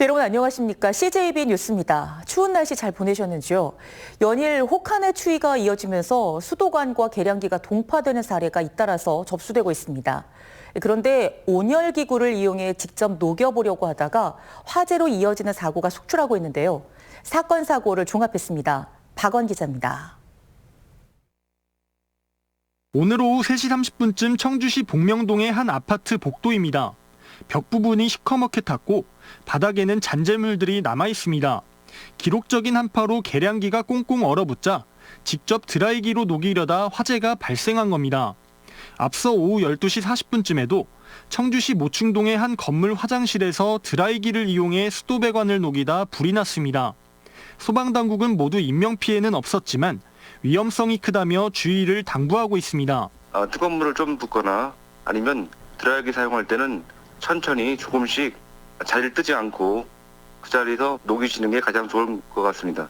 네, 여러분 안녕하십니까? CJB 뉴스입니다. 추운 날씨 잘 보내셨는지요? 연일 혹한의 추위가 이어지면서 수도관과 계량기가 동파되는 사례가 잇따라서 접수되고 있습니다. 그런데 온열기구를 이용해 직접 녹여보려고 하다가 화재로 이어지는 사고가 속출하고 있는데요. 사건, 사고를 종합했습니다. 박원 기자입니다. 오늘 오후 3시 30분쯤 청주시 복명동의 한 아파트 복도입니다. 벽 부분이 시커멓게 탔고 바닥에는 잔재물들이 남아 있습니다. 기록적인 한파로 계량기가 꽁꽁 얼어붙자 직접 드라이기로 녹이려다 화재가 발생한 겁니다. 앞서 오후 12시 40분쯤에도 청주시 모충동의 한 건물 화장실에서 드라이기를 이용해 수도배관을 녹이다 불이 났습니다. 소방당국은 모두 인명피해는 없었지만 위험성이 크다며 주의를 당부하고 있습니다. 뜨거운 물을 좀 붓거나 아니면 드라이기 사용할 때는 천천히 조금씩 자리를 뜨지 않고 그 자리에서 녹이시는 게 가장 좋을 것 같습니다.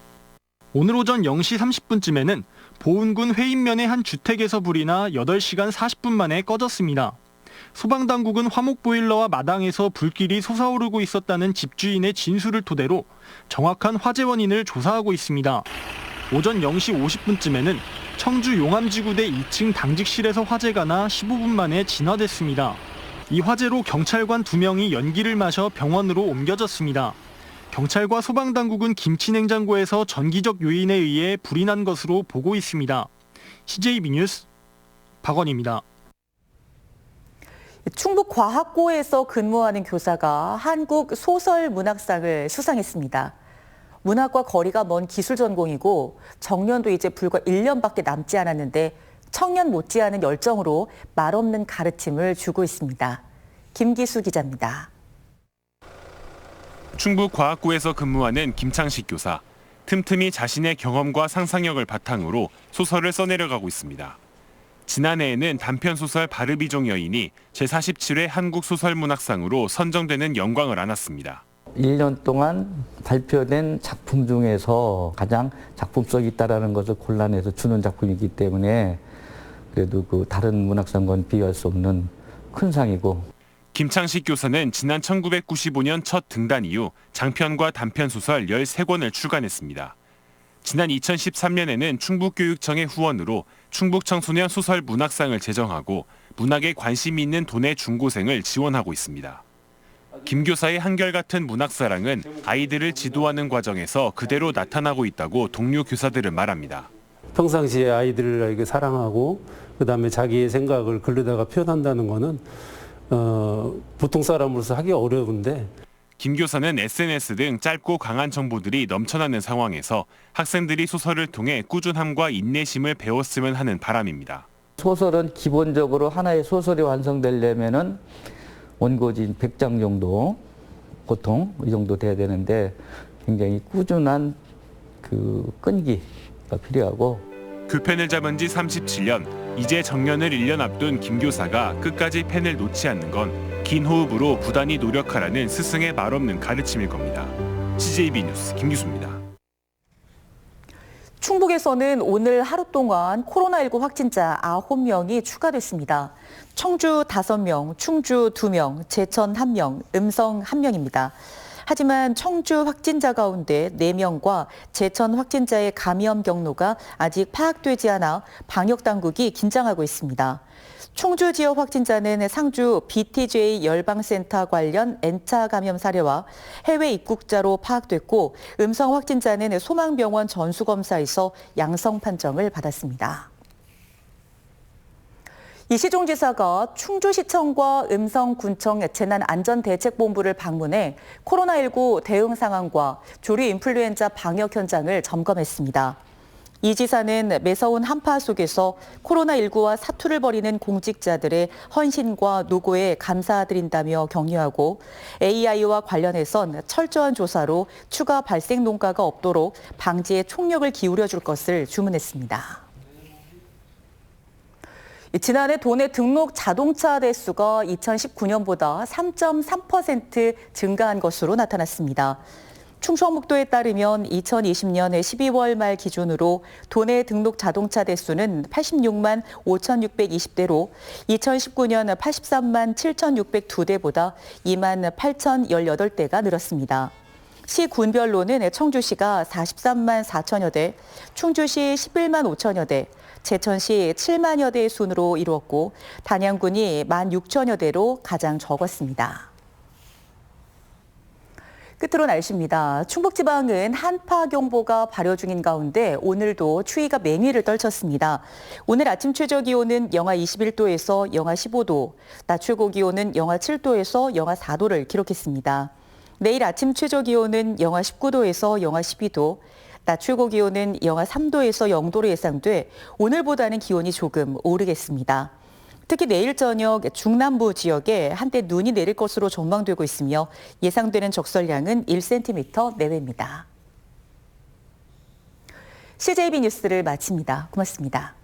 오늘 오전 0시 30분쯤에는 보은군 회인면의 한 주택에서 불이 나 8시간 40분 만에 꺼졌습니다. 소방당국은 화목보일러와 마당에서 불길이 솟아오르고 있었다는 집주인의 진술을 토대로 정확한 화재 원인을 조사하고 있습니다. 오전 0시 50분쯤에는 청주 용암지구대 2층 당직실에서 화재가 나 15분 만에 진화됐습니다. 이 화재로 경찰관 2명이 연기를 마셔 병원으로 옮겨졌습니다. 경찰과 소방당국은 김치냉장고에서 전기적 요인에 의해 불이 난 것으로 보고 있습니다. CJB 뉴스 박원입니다. 충북과학고에서 근무하는 교사가 한국소설문학상을 수상했습니다. 문학과 거리가 먼 기술 전공이고 정년도 이제 불과 1년밖에 남지 않았는데 청년 못지않은 열정으로 말없는 가르침을 주고 있습니다. 김기수 기자입니다. 충북과학고에서 근무하는 김창식 교사. 틈틈이 자신의 경험과 상상력을 바탕으로 소설을 써내려가고 있습니다. 지난해에는 단편소설 바르비종 여인이 제47회 한국소설문학상으로 선정되는 영광을 안았습니다. 1년 동안 발표된 작품 중에서 가장 작품성이 있다는 것을 골라내서 주는 작품이기 때문에 그래도 그 다른 문학상과는 비교할 수 없는 큰 상이고. 김창식 교사는 지난 1995년 첫 등단 이후 장편과 단편 소설 13권을 출간했습니다. 지난 2013년에는 충북교육청의 후원으로 충북청소년 소설 문학상을 제정하고 문학에 관심이 있는 도내 중고생을 지원하고 있습니다. 김 교사의 한결같은 문학사랑은 아이들을 지도하는 과정에서 그대로 나타나고 있다고 동료 교사들은 말합니다. 평상시에 아이들을 사랑하고 그다음에 자기의 생각을 글로다가 표현한다는 거는 보통 사람으로서 하기 어려운데. 김 교사는 SNS 등 짧고 강한 정보들이 넘쳐나는 상황에서 학생들이 소설을 통해 꾸준함과 인내심을 배웠으면 하는 바람입니다. 소설은 기본적으로 하나의 소설이 완성되려면은 원고지 100장 정도, 보통 이 정도 돼야 되는데 굉장히 꾸준한 그 끈기가 필요하고. 그 펜을 잡은 지 37년, 이제 정년을 1년 앞둔 김 교사가 끝까지 펜을 놓지 않는 건 긴 호흡으로 부단히 노력하라는 스승의 말없는 가르침일 겁니다. CJB 뉴스 김기수입니다. 충북에서는 오늘 하루 동안 코로나19 확진자 9명이 추가됐습니다. 청주 5명, 충주 2명, 제천 1명, 음성 1명입니다. 하지만 청주 확진자 가운데 4명과 제천 확진자의 감염 경로가 아직 파악되지 않아 방역당국이 긴장하고 있습니다. 청주 지역 확진자는 상주 BTJ 열방센터 관련 N차 감염 사례와 해외 입국자로 파악됐고 음성 확진자는 소망병원 전수검사에서 양성 판정을 받았습니다. 이시종 지사가 충주시청과 음성군청 재난안전대책본부를 방문해 코로나19 대응 상황과 조류 인플루엔자 방역 현장을 점검했습니다. 이 지사는 매서운 한파 속에서 코로나19와 사투를 벌이는 공직자들의 헌신과 노고에 감사드린다며 격려하고 AI와 관련해선 철저한 조사로 추가 발생 농가가 없도록 방지에 총력을 기울여 줄 것을 주문했습니다. 지난해 도내 등록 자동차 대수가 2019년보다 3.3% 증가한 것으로 나타났습니다. 충청북도에 따르면 2020년의 12월 말 기준으로 도내 등록 자동차 대수는 86만 5,620대로 2019년 83만 7,602대보다 2만 8,018대가 늘었습니다. 시군별로는 청주시가 43만 4천여 대, 충주시 11만 5천여 대, 제천시 7만여 대의 순으로 이루었고 단양군이 1만 6천여 대로 가장 적었습니다. 끝으로 날씨입니다. 충북지방은 한파경보가 발효 중인 가운데 오늘도 추위가 맹위를 떨쳤습니다. 오늘 아침 최저기온은 영하 21도에서 영하 15도, 낮 최고기온은 영하 7도에서 영하 4도를 기록했습니다. 내일 아침 최저기온은 영하 19도에서 영하 12도, 낮 최고기온은 영하 3도에서 0도로 예상돼 오늘보다는 기온이 조금 오르겠습니다. 특히 내일 저녁 중남부 지역에 한때 눈이 내릴 것으로 전망되고 있으며 예상되는 적설량은 1cm 내외입니다. CJB 뉴스를 마칩니다. 고맙습니다.